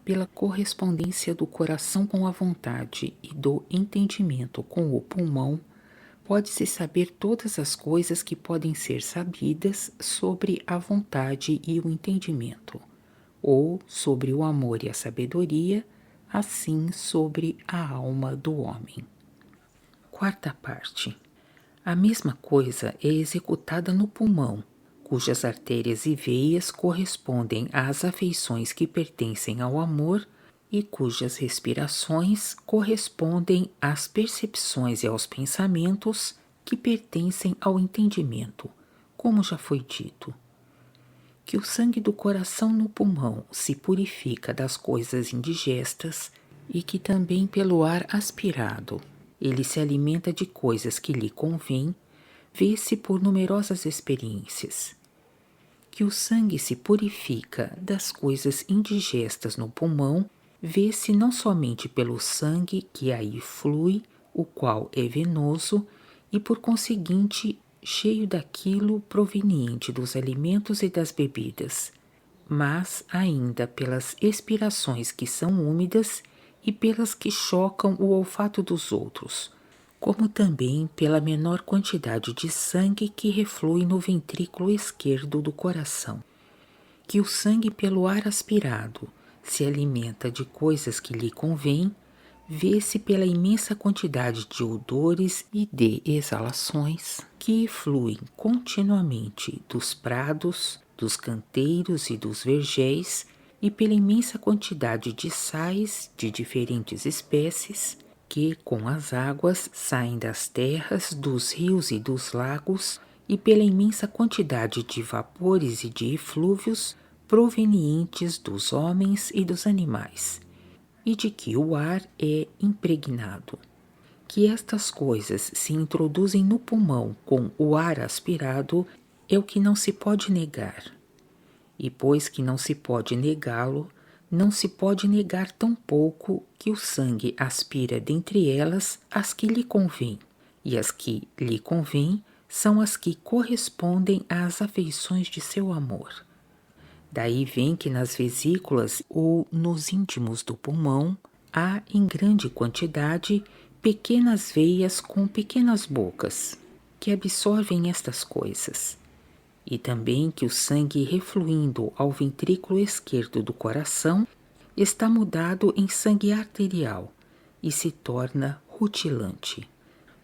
Pela correspondência do coração com a vontade e do entendimento com o pulmão, pode-se saber todas as coisas que podem ser sabidas sobre a vontade e o entendimento, ou sobre o amor e a sabedoria, assim sobre a alma do homem. Quarta parte. A mesma coisa é executada no pulmão, cujas artérias e veias correspondem às afeições que pertencem ao amor e cujas respirações correspondem às percepções e aos pensamentos que pertencem ao entendimento, como já foi dito. Que o sangue do coração no pulmão se purifica das coisas indigestas e que também pelo ar aspirado ele se alimenta de coisas que lhe convêm, vê-se por numerosas experiências. Que o sangue se purifica das coisas indigestas no pulmão, vê-se não somente pelo sangue que aí flui, o qual é venoso e por conseguinte cheio daquilo proveniente dos alimentos e das bebidas, mas ainda pelas expirações que são úmidas e pelas que chocam o olfato dos outros, como também pela menor quantidade de sangue que reflui no ventrículo esquerdo do coração. Que o sangue pelo ar aspirado se alimenta de coisas que lhe convêm, vê-se pela imensa quantidade de odores e de exalações que fluem continuamente dos prados, dos canteiros e dos vergéis, e pela imensa quantidade de sais de diferentes espécies que, com as águas, saem das terras, dos rios e dos lagos, e pela imensa quantidade de vapores e de eflúvios provenientes dos homens e dos animais, e de que o ar é impregnado. Que estas coisas se introduzem no pulmão com o ar aspirado é o que não se pode negar. E pois que não se pode negá-lo, não se pode negar tampouco que o sangue aspira dentre elas as que lhe convêm, e as que lhe convêm são as que correspondem às afeições de seu amor. Daí vem que nas vesículas ou nos íntimos do pulmão há em grande quantidade pequenas veias com pequenas bocas, que absorvem estas coisas. E também que o sangue refluindo ao ventrículo esquerdo do coração está mudado em sangue arterial e se torna rutilante.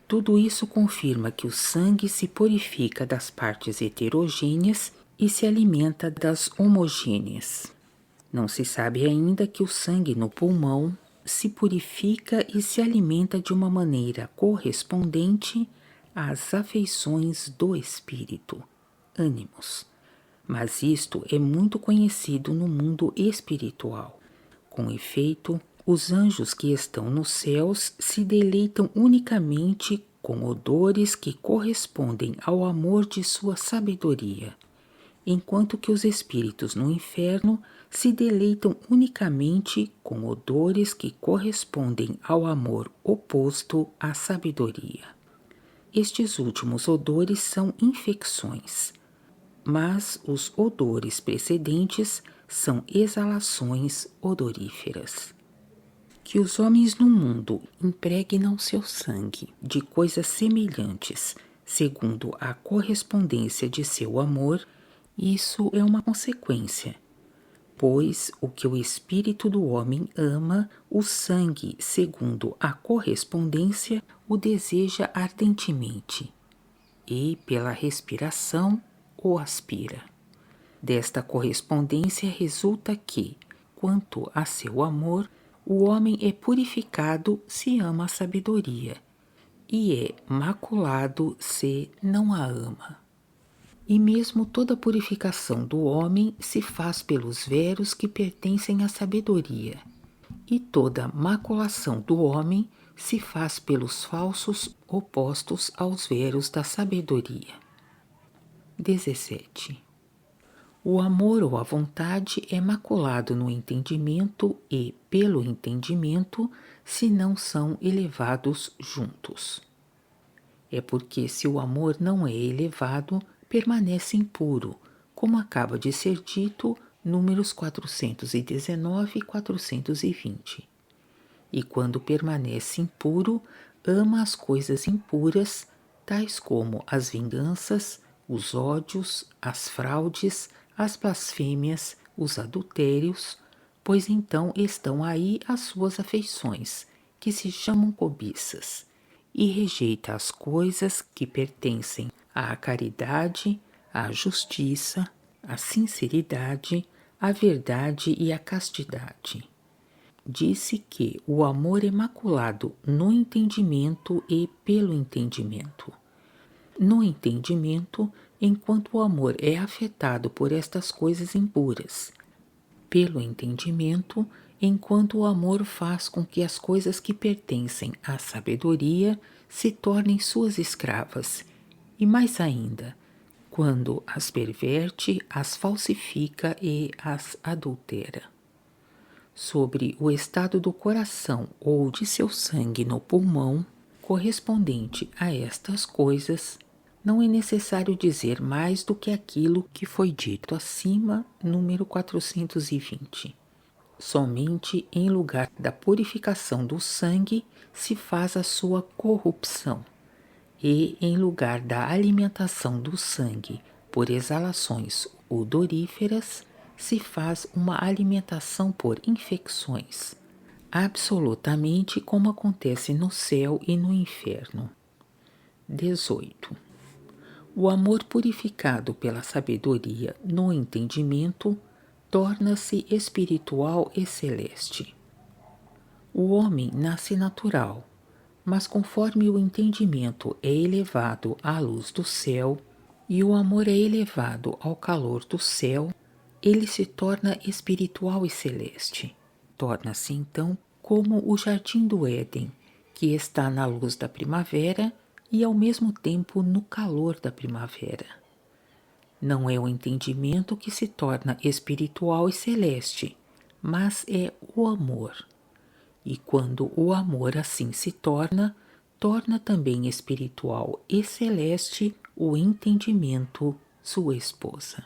Tudo isso confirma que o sangue se purifica das partes heterogêneas e se alimenta das homogêneas. Não se sabe ainda que o sangue no pulmão se purifica e se alimenta de uma maneira correspondente às afeições do espírito. Ânimos. Mas isto é muito conhecido no mundo espiritual. Com efeito, os anjos que estão nos céus se deleitam unicamente com odores que correspondem ao amor de sua sabedoria, enquanto que os espíritos no inferno se deleitam unicamente com odores que correspondem ao amor oposto à sabedoria. Estes últimos odores são infecções, mas os odores precedentes são exalações odoríferas. Que os homens no mundo impregnam seu sangue de coisas semelhantes, segundo a correspondência de seu amor, isso é uma consequência, pois o que o espírito do homem ama, o sangue, segundo a correspondência, o deseja ardentemente, e pela respiração o aspira. Desta correspondência resulta que, quanto a seu amor, o homem é purificado se ama a sabedoria, e é maculado se não a ama. E mesmo toda purificação do homem se faz pelos veros que pertencem à sabedoria, e toda maculação do homem se faz pelos falsos opostos aos veros da sabedoria. 17. O amor ou a vontade é maculado no entendimento e, pelo entendimento, se não são elevados juntos. É porque se o amor não é elevado, permanece impuro, como acaba de ser dito números 419 e 420. E quando permanece impuro, ama as coisas impuras, tais como as vinganças, os ódios, as fraudes, as blasfêmias, os adultérios, pois então estão aí as suas afeições, que se chamam cobiças, e rejeita as coisas que pertencem à caridade, à justiça, à sinceridade, à verdade e à castidade. Disse que o amor é maculado no entendimento e pelo entendimento. No entendimento, enquanto o amor é afetado por estas coisas impuras. Pelo entendimento, enquanto o amor faz com que as coisas que pertencem à sabedoria se tornem suas escravas. E mais ainda, quando as perverte, as falsifica e as adultera. Sobre o estado do coração ou de seu sangue no pulmão, correspondente a estas coisas, não é necessário dizer mais do que aquilo que foi dito acima, número 420. Somente em lugar da purificação do sangue se faz a sua corrupção, e em lugar da alimentação do sangue por exalações odoríferas, se faz uma alimentação por infecções, absolutamente como acontece no céu e no inferno. 18. O amor purificado pela sabedoria no entendimento torna-se espiritual e celeste. O homem nasce natural, mas conforme o entendimento é elevado à luz do céu e o amor é elevado ao calor do céu, ele se torna espiritual e celeste. Torna-se então como o jardim do Éden, que está na luz da primavera e ao mesmo tempo no calor da primavera. Não é o entendimento que se torna espiritual e celeste, mas é o amor. E quando o amor assim se torna, torna também espiritual e celeste o entendimento, sua esposa.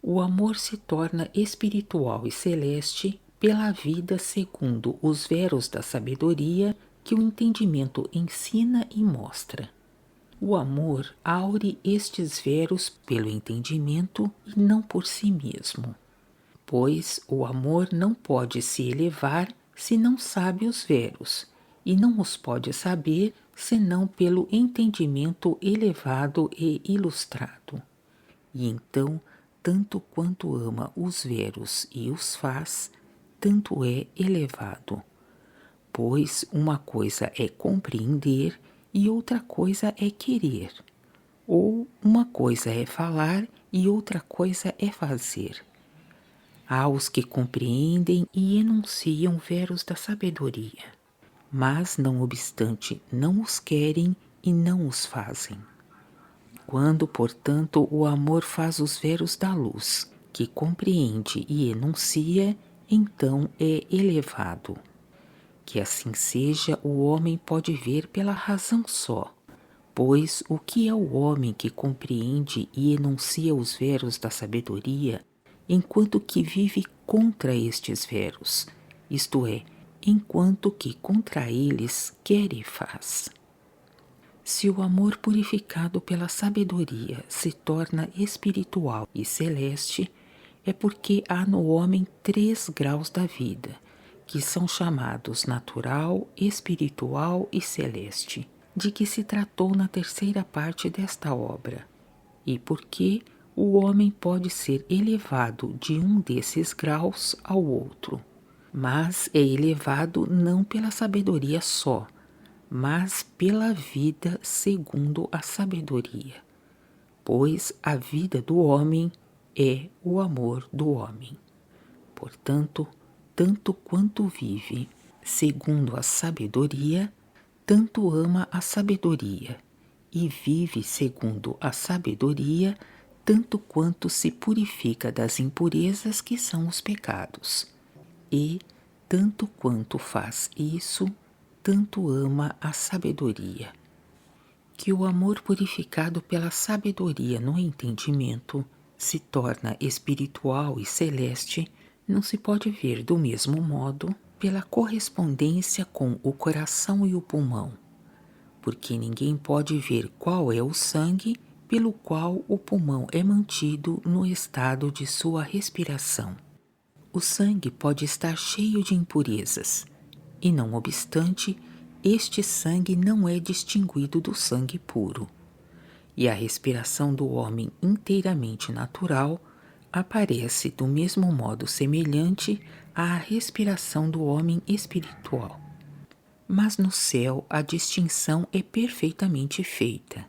O amor se torna espiritual e celeste pela vida segundo os veros da sabedoria que o entendimento ensina e mostra. O amor aure estes veros pelo entendimento e não por si mesmo, pois o amor não pode se elevar se não sabe os veros, e não os pode saber senão pelo entendimento elevado e ilustrado. E então, tanto quanto ama os veros e os faz, tanto é elevado. Pois uma coisa é compreender e outra coisa é querer, ou uma coisa é falar e outra coisa é fazer. Há os que compreendem e enunciam veros da sabedoria, mas não obstante não os querem e não os fazem. Quando, portanto, o amor faz os veros da luz, que compreende e enuncia, então é elevado. Que assim seja, o homem pode ver pela razão só, pois o que é o homem que compreende e enuncia os veros da sabedoria, enquanto que vive contra estes veros, isto é, enquanto que contra eles quer e faz. Se o amor purificado pela sabedoria se torna espiritual e celeste, é porque há no homem 3 graus da vida, que são chamados natural, espiritual e celeste, de que se tratou na terceira parte desta obra, e porque o homem pode ser elevado de um desses graus ao outro, mas é elevado não pela sabedoria só, mas pela vida segundo a sabedoria, pois a vida do homem é o amor do homem. Portanto, tanto quanto vive segundo a sabedoria, tanto ama a sabedoria, e vive segundo a sabedoria, tanto quanto se purifica das impurezas que são os pecados. E, tanto quanto faz isso, tanto ama a sabedoria. Que o amor purificado pela sabedoria no entendimento se torna espiritual e celeste não se pode ver do mesmo modo pela correspondência com o coração e o pulmão, porque ninguém pode ver qual é o sangue pelo qual o pulmão é mantido no estado de sua respiração. O sangue pode estar cheio de impurezas, e não obstante, este sangue não é distinguido do sangue puro. E a respiração do homem inteiramente natural aparece do mesmo modo semelhante à respiração do homem espiritual. Mas no céu a distinção é perfeitamente feita,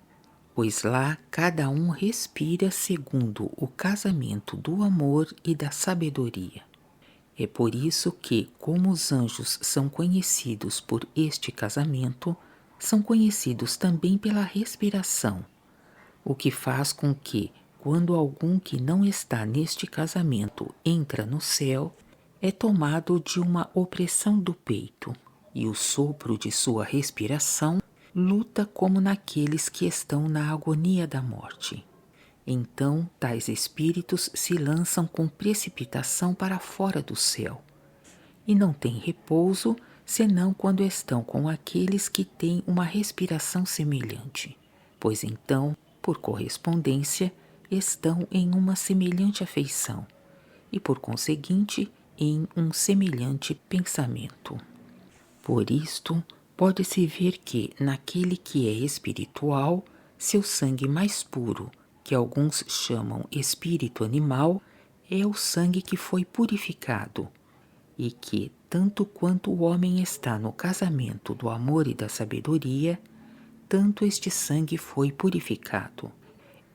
pois lá cada um respira segundo o casamento do amor e da sabedoria. É por isso que, como os anjos são conhecidos por este casamento, são conhecidos também pela respiração, o que faz com que, quando algum que não está neste casamento entra no céu, é tomado de uma opressão do peito, e o sopro de sua respiração luta como naqueles que estão na agonia da morte. Então, tais espíritos se lançam com precipitação para fora do céu, e não têm repouso senão quando estão com aqueles que têm uma respiração semelhante, pois então, por correspondência, estão em uma semelhante afeição, e por conseguinte, em um semelhante pensamento. Por isto, pode-se ver que, naquele que é espiritual, seu sangue mais puro, que alguns chamam espírito animal, é o sangue que foi purificado, e que, tanto quanto o homem está no casamento do amor e da sabedoria, tanto este sangue foi purificado.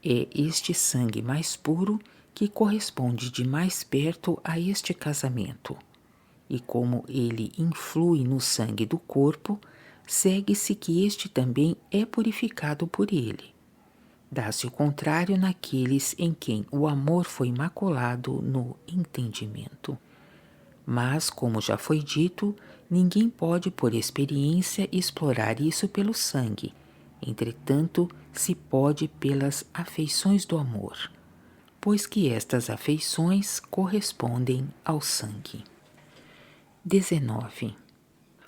É este sangue mais puro que corresponde de mais perto a este casamento, e como ele influi no sangue do corpo, segue-se que este também é purificado por ele. Dá-se o contrário naqueles em quem o amor foi maculado no entendimento. Mas, como já foi dito, ninguém pode por experiência explorar isso pelo sangue. Entretanto, se pode pelas afeições do amor, pois que estas afeições correspondem ao sangue. 19.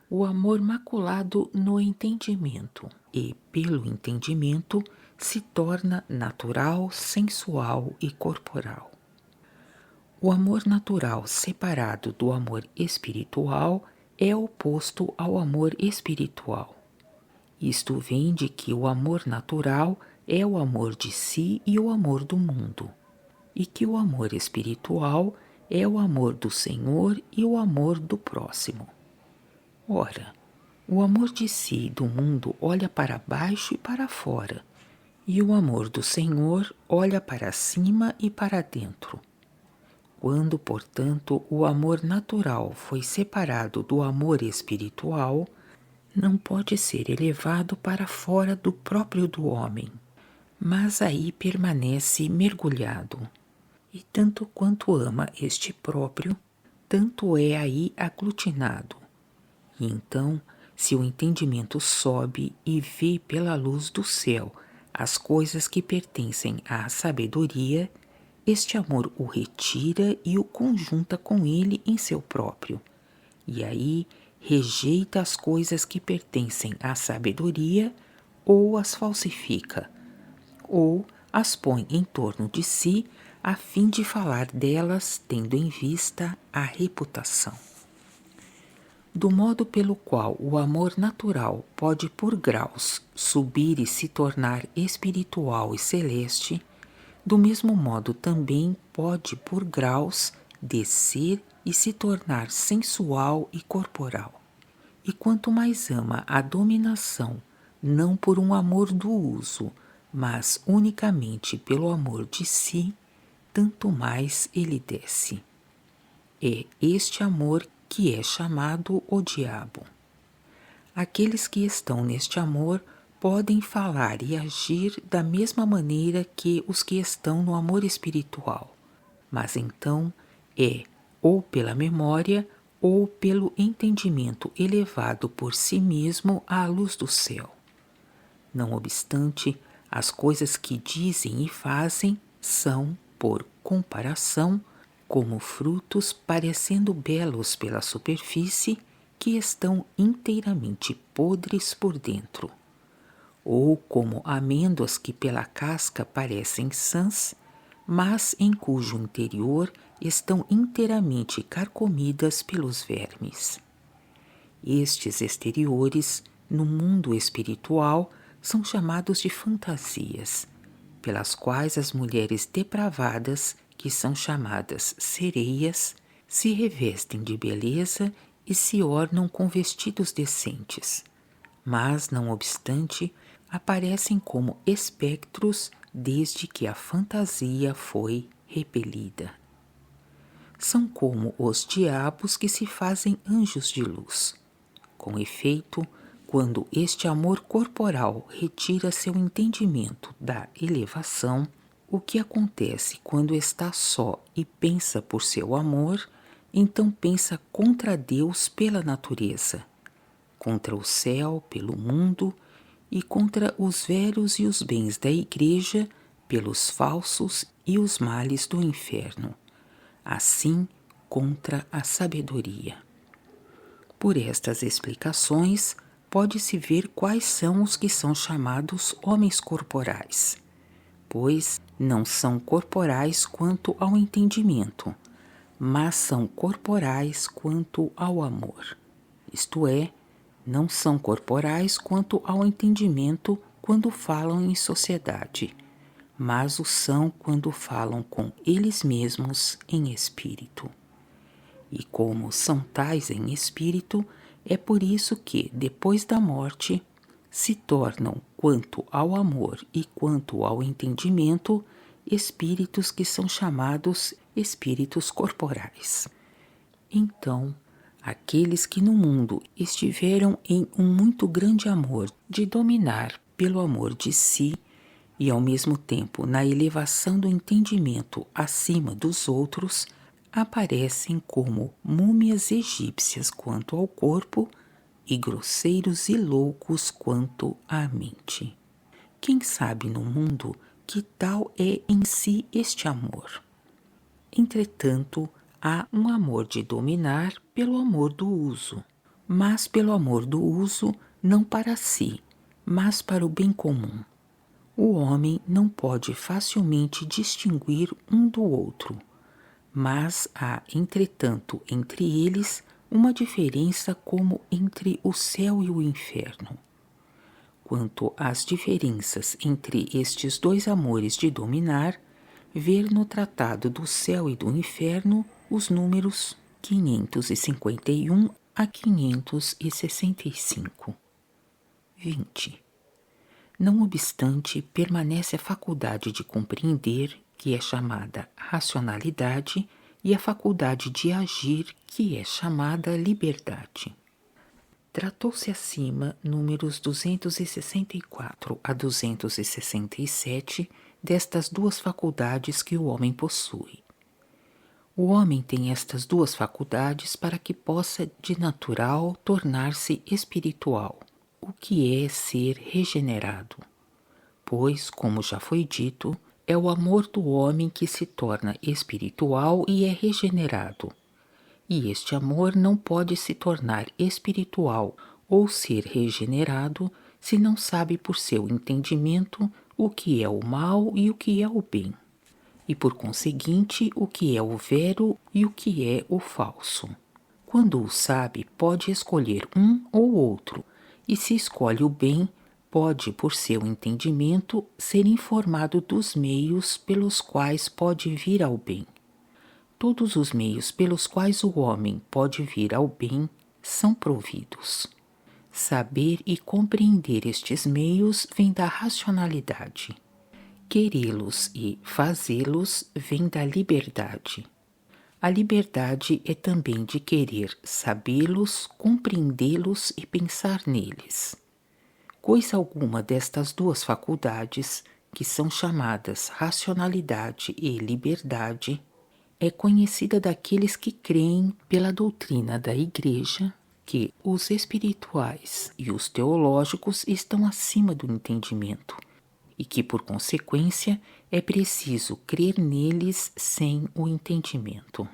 O amor maculado no entendimento, e pelo entendimento se torna natural, sensual e corporal. O amor natural separado do amor espiritual é oposto ao amor espiritual. Isto vem de que o amor natural é o amor de si e o amor do mundo, e que o amor espiritual é o amor do Senhor e o amor do próximo. Ora, o amor de si e do mundo olha para baixo e para fora, e o amor do Senhor olha para cima e para dentro. Quando, portanto, o amor natural foi separado do amor espiritual, não pode ser elevado para fora do próprio do homem, mas aí permanece mergulhado. E tanto quanto ama este próprio, tanto é aí aglutinado. E então, se o entendimento sobe e vê pela luz do céu as coisas que pertencem à sabedoria, este amor o retira e o conjunta com ele em seu próprio. E aí rejeita as coisas que pertencem à sabedoria, ou as falsifica, ou as põe em torno de si a fim de falar delas, tendo em vista a reputação. Do modo pelo qual o amor natural pode por graus subir e se tornar espiritual e celeste, do mesmo modo também pode por graus descer e se tornar sensual e corporal. E quanto mais ama a dominação, não por um amor do uso, mas unicamente pelo amor de si, tanto mais ele desce. É este amor que é chamado o diabo. Aqueles que estão neste amor podem falar e agir da mesma maneira que os que estão no amor espiritual, mas então é ou pela memória ou pelo entendimento elevado por si mesmo à luz do céu. Não obstante, as coisas que dizem e fazem são, por comparação, como frutos parecendo belos pela superfície, que estão inteiramente podres por dentro, ou como amêndoas que pela casca parecem sãs, mas em cujo interior estão inteiramente carcomidas pelos vermes. Estes exteriores, no mundo espiritual, são chamados de fantasias, pelas quais as mulheres depravadas, que são chamadas sereias, se revestem de beleza e se ornam com vestidos decentes, mas, não obstante, aparecem como espectros desde que a fantasia foi repelida. São como os diabos que se fazem anjos de luz. Com efeito, quando este amor corporal retira seu entendimento da elevação, o que acontece quando está só e pensa por seu amor, então pensa contra Deus pela natureza, contra o céu pelo mundo e contra os velhos e os bens da igreja pelos falsos e os males do inferno, assim contra a sabedoria. Por estas explicações, pode-se ver quais são os que são chamados homens corporais, pois não são corporais quanto ao entendimento, mas são corporais quanto ao amor, isto é, não são corporais quanto ao entendimento quando falam em sociedade, mas o são quando falam com eles mesmos em espírito. E como são tais em espírito, é por isso que, depois da morte, se tornam, quanto ao amor e quanto ao entendimento, espíritos que são chamados espíritos corporais. Então, aqueles que no mundo estiveram em um muito grande amor de dominar pelo amor de si e ao mesmo tempo na elevação do entendimento acima dos outros, aparecem como múmias egípcias quanto ao corpo e grosseiros e loucos quanto à mente. Quem sabe no mundo que tal é em si este amor? Entretanto, há um amor de dominar pelo amor do uso, mas pelo amor do uso não para si, mas para o bem comum. O homem não pode facilmente distinguir um do outro, mas há, entretanto, entre eles uma diferença como entre o céu e o inferno. Quanto às diferenças entre estes dois amores de dominar, ver no Tratado do Céu e do Inferno os números 551 a 565. 20. Não obstante, permanece a faculdade de compreender, que é chamada racionalidade, e a faculdade de agir, que é chamada liberdade. Tratou-se acima números 264 a 267 destas duas faculdades que o homem possui. O homem tem estas duas faculdades para que possa, de natural, tornar-se espiritual, o que é ser regenerado. Pois, como já foi dito, é o amor do homem que se torna espiritual e é regenerado. E este amor não pode se tornar espiritual ou ser regenerado se não sabe por seu entendimento o que é o mal e o que é o bem, e por conseguinte o que é o vero e o que é o falso. Quando o sabe, pode escolher um ou outro, e se escolhe o bem, pode, por seu entendimento, ser informado dos meios pelos quais pode vir ao bem. Todos os meios pelos quais o homem pode vir ao bem são providos. Saber e compreender estes meios vem da racionalidade. Querê-los e fazê-los vem da liberdade. A liberdade é também de querer sabê-los, compreendê-los e pensar neles. Coisa alguma destas duas faculdades, que são chamadas racionalidade e liberdade, é conhecida daqueles que creem pela doutrina da Igreja que os espirituais e os teológicos estão acima do entendimento e que, por consequência, é preciso crer neles sem o entendimento.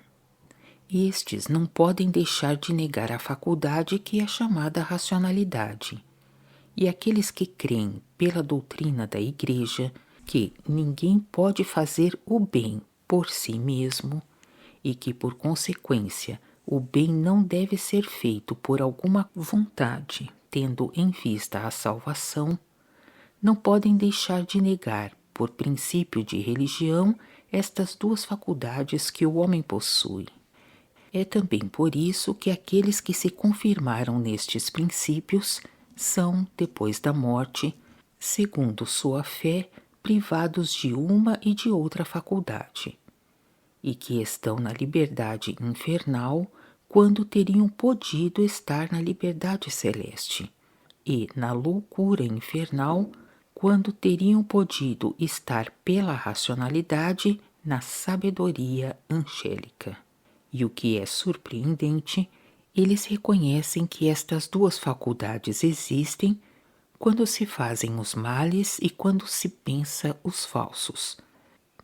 Estes não podem deixar de negar a faculdade que é chamada racionalidade. E aqueles que creem pela doutrina da Igreja que ninguém pode fazer o bem por si mesmo e que, por consequência, o bem não deve ser feito por alguma vontade, tendo em vista a salvação, não podem deixar de negar, por princípio de religião, estas duas faculdades que o homem possui. É também por isso que aqueles que se confirmaram nestes princípios são, depois da morte, segundo sua fé, privados de uma e de outra faculdade, e que estão na liberdade infernal quando teriam podido estar na liberdade celeste, e na loucura infernal quando teriam podido estar pela racionalidade na sabedoria angélica. E o que é surpreendente, eles reconhecem que estas duas faculdades existem quando se fazem os males e quando se pensa os falsos,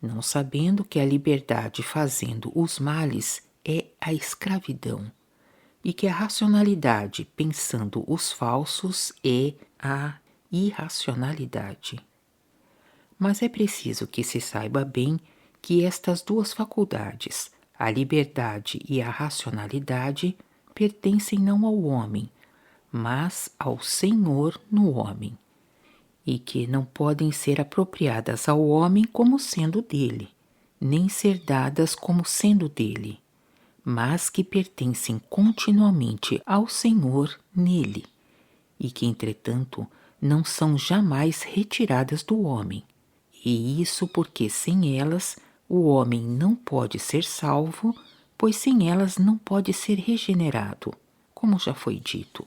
não sabendo que a liberdade fazendo os males é a escravidão, e que a racionalidade pensando os falsos é a irracionalidade. Mas é preciso que se saiba bem que estas duas faculdades, a liberdade e a racionalidade, pertencem não ao homem, mas ao Senhor no homem, e que não podem ser apropriadas ao homem como sendo dele, nem ser dadas como sendo dele, mas que pertencem continuamente ao Senhor nele, e que, entretanto, não são jamais retiradas do homem. E isso porque sem elas o homem não pode ser salvo, pois sem elas não pode ser regenerado, como já foi dito.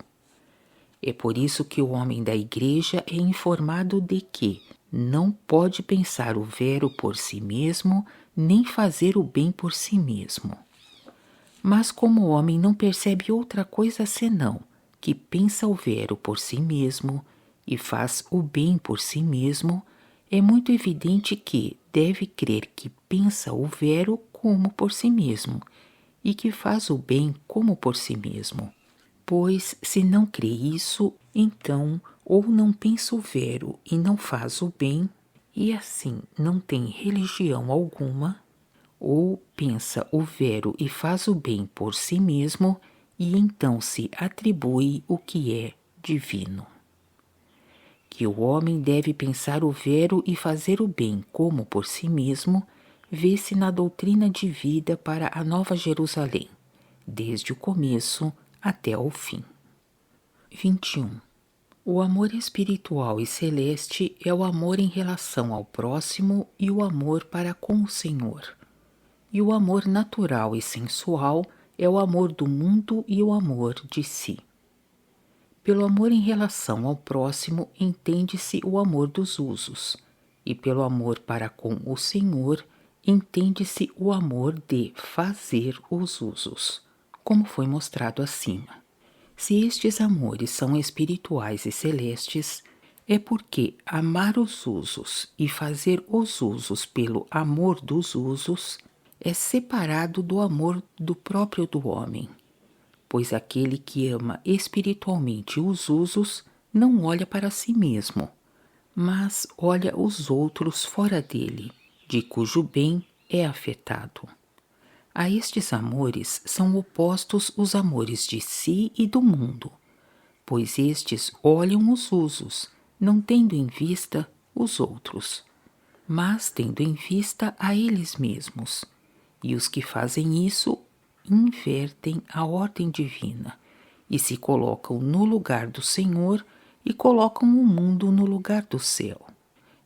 É por isso que o homem da Igreja é informado de que não pode pensar o vero por si mesmo, nem fazer o bem por si mesmo. Mas como o homem não percebe outra coisa senão que pensa o vero por si mesmo e faz o bem por si mesmo, é muito evidente que deve crer que pensa o vero como por si mesmo e que faz o bem como por si mesmo. Pois, se não crê isso, então ou não pensa o vero e não faz o bem, e assim não tem religião alguma, ou pensa o vero e faz o bem por si mesmo, e então se atribui o que é divino. Que o homem deve pensar o vero e fazer o bem como por si mesmo, vê-se na doutrina de vida para a Nova Jerusalém, desde o começo até ao fim. 21. O amor espiritual e celeste é o amor em relação ao próximo e o amor para com o Senhor. E o amor natural e sensual é o amor do mundo e o amor de si. Pelo amor em relação ao próximo entende-se o amor dos usos, e pelo amor para com o Senhor entende-se o amor de fazer os usos, como foi mostrado acima. Se estes amores são espirituais e celestes, é porque amar os usos e fazer os usos pelo amor dos usos é separado do amor do próprio do homem, pois aquele que ama espiritualmente os usos não olha para si mesmo, mas olha os outros fora dele, de cujo bem é afetado. A estes amores são opostos os amores de si e do mundo, pois estes olham os usos, não tendo em vista os outros, mas tendo em vista a eles mesmos, e os que fazem isso invertem a ordem divina e se colocam no lugar do Senhor e colocam o mundo no lugar do céu.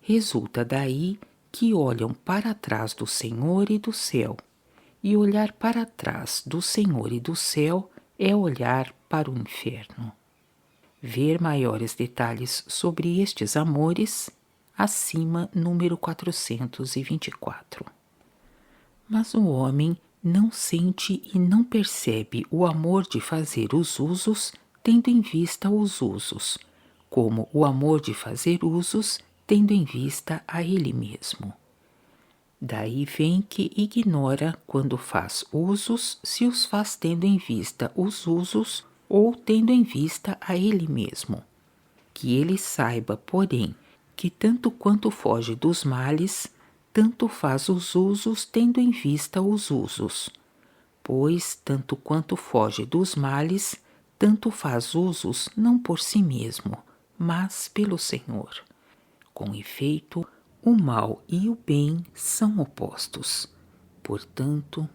Resulta daí que olham para trás do Senhor e do céu, e olhar para trás do Senhor e do céu é olhar para o inferno. Ver maiores detalhes sobre estes amores, acima número 424. Mas o homem não sente e não percebe o amor de fazer os usos, tendo em vista os usos, como o amor de fazer usos, tendo em vista a ele mesmo. Daí vem que ignora quando faz usos, se os faz tendo em vista os usos ou tendo em vista a ele mesmo. Que ele saiba, porém, que tanto quanto foge dos males, tanto faz os usos tendo em vista os usos. Pois, tanto quanto foge dos males, tanto faz usos não por si mesmo, mas pelo Senhor. Com efeito, o mal e o bem são opostos. Portanto,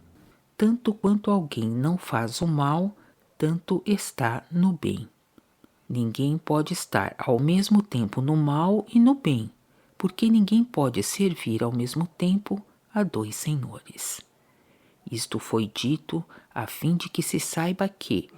tanto quanto alguém não faz o mal, tanto está no bem. Ninguém pode estar ao mesmo tempo no mal e no bem, porque ninguém pode servir ao mesmo tempo a dois senhores. Isto foi dito a fim de que se saiba que,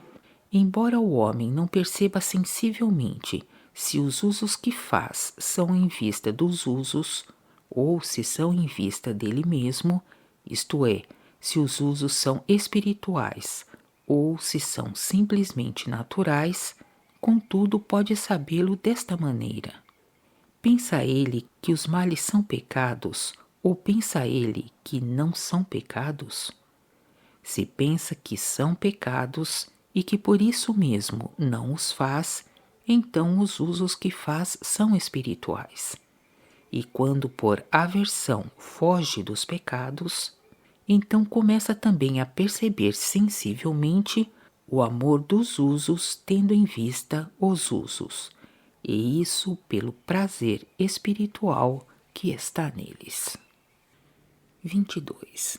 embora o homem não perceba sensivelmente se os usos que faz são em vista dos usos, ou se são em vista dele mesmo, isto é, se os usos são espirituais, ou se são simplesmente naturais, contudo pode sabê-lo desta maneira. Pensa ele que os males são pecados, ou pensa ele que não são pecados? Se pensa que são pecados e que por isso mesmo não os faz, então os usos que faz são espirituais. E quando por aversão foge dos pecados, então começa também a perceber sensivelmente o amor dos usos tendo em vista os usos, e isso pelo prazer espiritual que está neles. 22.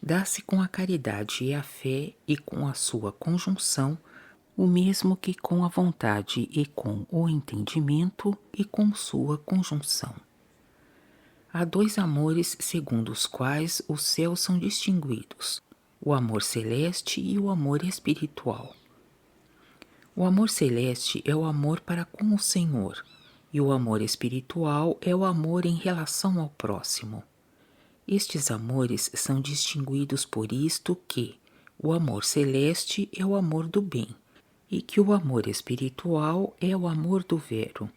Dá-se com a caridade e a fé e com a sua conjunção o mesmo que com a vontade e com o entendimento e com sua conjunção. Há dois amores segundo os quais os céus são distinguidos, o amor celeste e o amor espiritual. O amor celeste é o amor para com o Senhor, e o amor espiritual é o amor em relação ao próximo. Estes amores são distinguidos por isto que o amor celeste é o amor do bem, e que o amor espiritual é o amor do vero,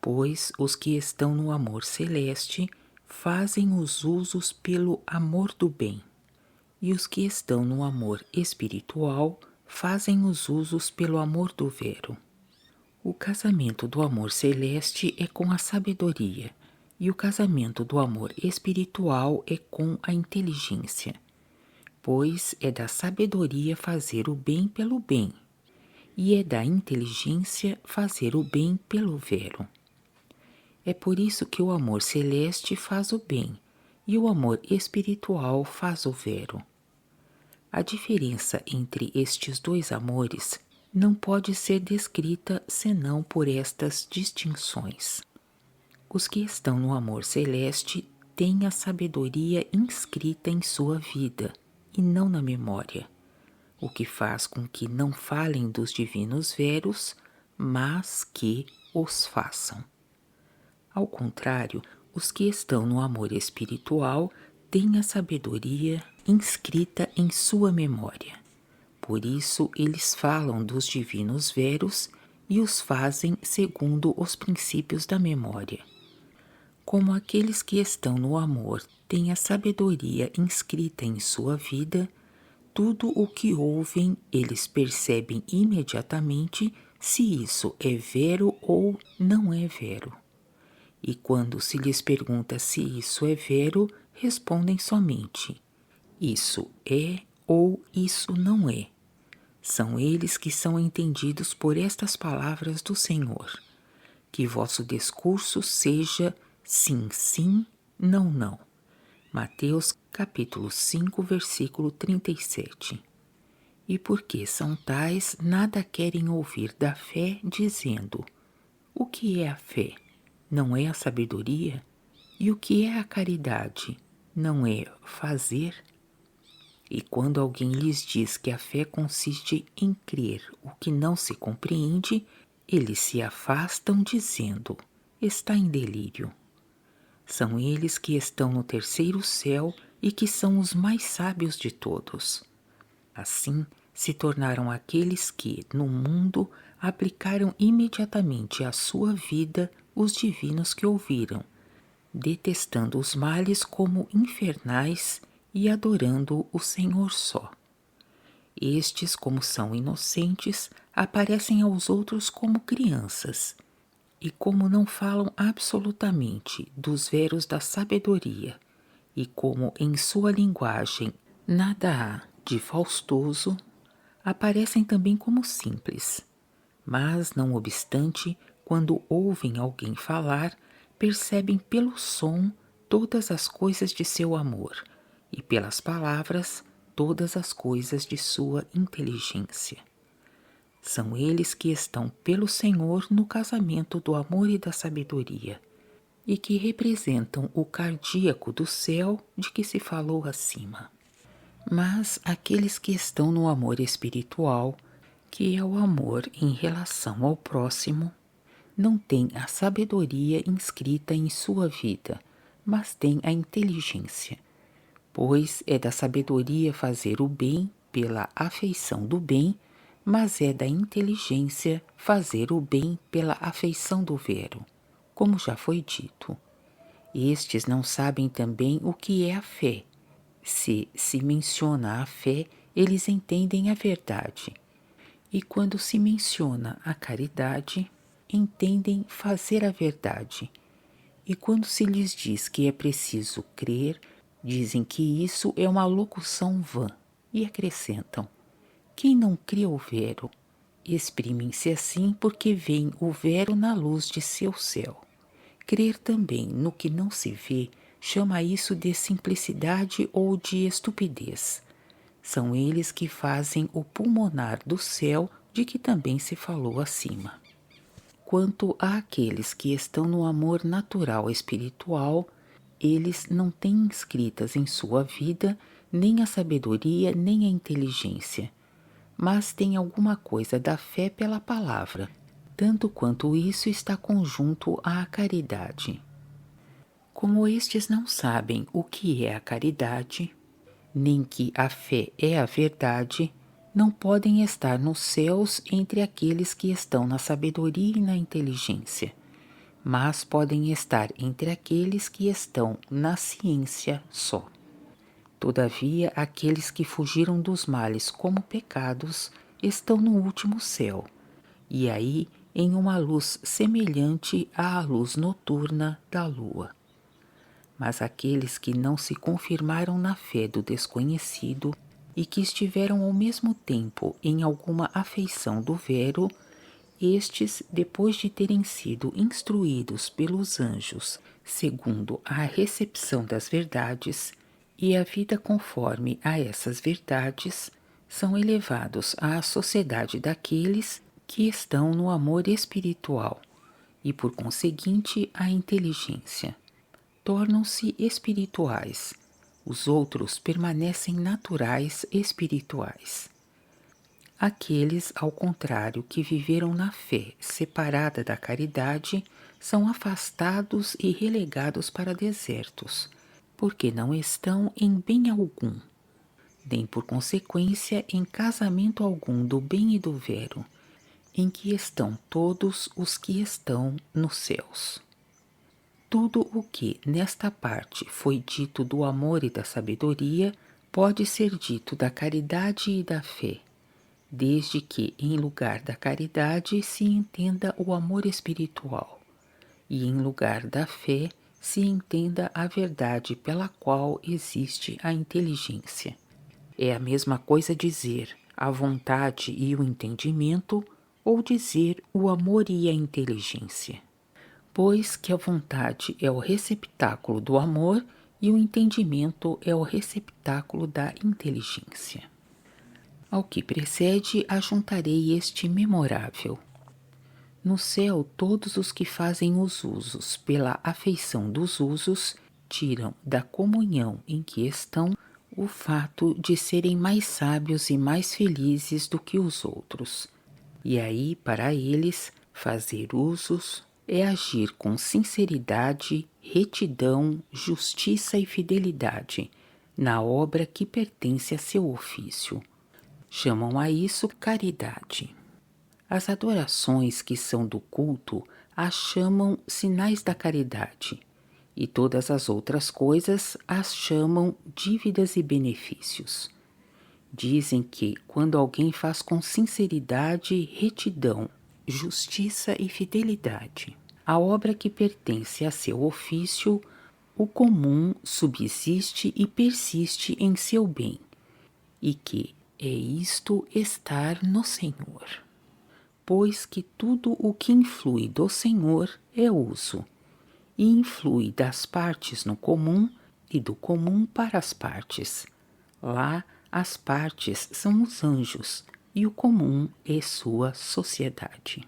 pois os que estão no amor celeste fazem os usos pelo amor do bem, e os que estão no amor espiritual fazem os usos pelo amor do vero. O casamento do amor celeste é com a sabedoria, e o casamento do amor espiritual é com a inteligência, pois é da sabedoria fazer o bem pelo bem, e é da inteligência fazer o bem pelo vero. É por isso que o amor celeste faz o bem, e o amor espiritual faz o vero. A diferença entre estes dois amores não pode ser descrita senão por estas distinções. Os que estão no amor celeste têm a sabedoria inscrita em sua vida e não na memória, o que faz com que não falem dos divinos veros, mas que os façam. Ao contrário, os que estão no amor espiritual têm a sabedoria inscrita em sua memória. Por isso eles falam dos divinos veros e os fazem segundo os princípios da memória. Como aqueles que estão no amor têm a sabedoria inscrita em sua vida, tudo o que ouvem eles percebem imediatamente se isso é vero ou não é vero. E quando se lhes pergunta se isso é vero, respondem somente: isso é ou isso não é. São eles que são entendidos por estas palavras do Senhor. Que vosso discurso seja sim, sim, não, não. Mateus capítulo 5, versículo 37. E porque são tais, nada querem ouvir da fé, dizendo: o que é a fé? Não é a sabedoria? E o que é a caridade? Não é fazer? E quando alguém lhes diz que a fé consiste em crer o que não se compreende, eles se afastam dizendo: está em delírio. São eles que estão no terceiro céu e que são os mais sábios de todos. Assim, se tornaram aqueles que, no mundo, aplicaram imediatamente à sua vida os divinos que ouviram, detestando os males como infernais e adorando o Senhor só. Estes, como são inocentes, aparecem aos outros como crianças, e como não falam absolutamente dos veros da sabedoria, e como em sua linguagem nada há de faustoso, aparecem também como simples. Mas, não obstante, quando ouvem alguém falar, percebem pelo som todas as coisas de seu amor, e pelas palavras todas as coisas de sua inteligência. São eles que estão pelo Senhor no casamento do amor e da sabedoria, e que representam o cardíaco do céu de que se falou acima. Mas aqueles que estão no amor espiritual, que é o amor em relação ao próximo, não têm a sabedoria inscrita em sua vida, mas têm a inteligência, pois é da sabedoria fazer o bem pela afeição do bem, mas é da inteligência fazer o bem pela afeição do vero, como já foi dito. Estes não sabem também o que é a fé. Se menciona a fé, eles entendem a verdade. E quando se menciona a caridade, entendem fazer a verdade. E quando se lhes diz que é preciso crer, dizem que isso é uma locução vã, e acrescentam: quem não crê o vero? Exprimem-se assim porque veem o vero na luz de seu céu. Crer também no que não se vê chama isso de simplicidade ou de estupidez. São eles que fazem o pulmonar do céu de que também se falou acima. Quanto àqueles que estão no amor natural espiritual, eles não têm inscritas em sua vida nem a sabedoria nem a inteligência, mas têm alguma coisa da fé pela palavra, tanto quanto isso está conjunto à caridade. Como estes não sabem o que é a caridade, nem que a fé é a verdade, não podem estar nos céus entre aqueles que estão na sabedoria e na inteligência, mas podem estar entre aqueles que estão na ciência só. Todavia, aqueles que fugiram dos males como pecados estão no último céu, e aí em uma luz semelhante à luz noturna da lua. Mas aqueles que não se confirmaram na fé do desconhecido e que estiveram ao mesmo tempo em alguma afeição do vero, estes, depois de terem sido instruídos pelos anjos segundo a recepção das verdades e a vida conforme a essas verdades, são elevados à sociedade daqueles que estão no amor espiritual e, por conseguinte, à inteligência. Tornam-se espirituais, os outros permanecem naturais espirituais. Aqueles, ao contrário, que viveram na fé separada da caridade, são afastados e relegados para desertos, porque não estão em bem algum, nem por consequência em casamento algum do bem e do vero, em que estão todos os que estão nos céus. Tudo o que nesta parte foi dito do amor e da sabedoria pode ser dito da caridade e da fé, desde que em lugar da caridade se entenda o amor espiritual, e em lugar da fé se entenda a verdade pela qual existe a inteligência. É a mesma coisa dizer a vontade e o entendimento, ou dizer o amor e a inteligência. Pois que a vontade é o receptáculo do amor e o entendimento é o receptáculo da inteligência. Ao que precede, ajuntarei este memorável. No céu, todos os que fazem os usos pela afeição dos usos tiram da comunhão em que estão o fato de serem mais sábios e mais felizes do que os outros. E aí, para eles, fazer usos é agir com sinceridade, retidão, justiça e fidelidade na obra que pertence a seu ofício. Chamam a isso caridade. As adorações que são do culto as chamam sinais da caridade, e todas as outras coisas as chamam dívidas e benefícios. Dizem que, quando alguém faz com sinceridade, retidão, justiça e fidelidade a obra que pertence a seu ofício, o comum subsiste e persiste em seu bem, e que é isto estar no Senhor. Pois que tudo o que influi do Senhor é uso, e influi das partes no comum e do comum para as partes. Lá as partes são os anjos, e o comum é sua sociedade.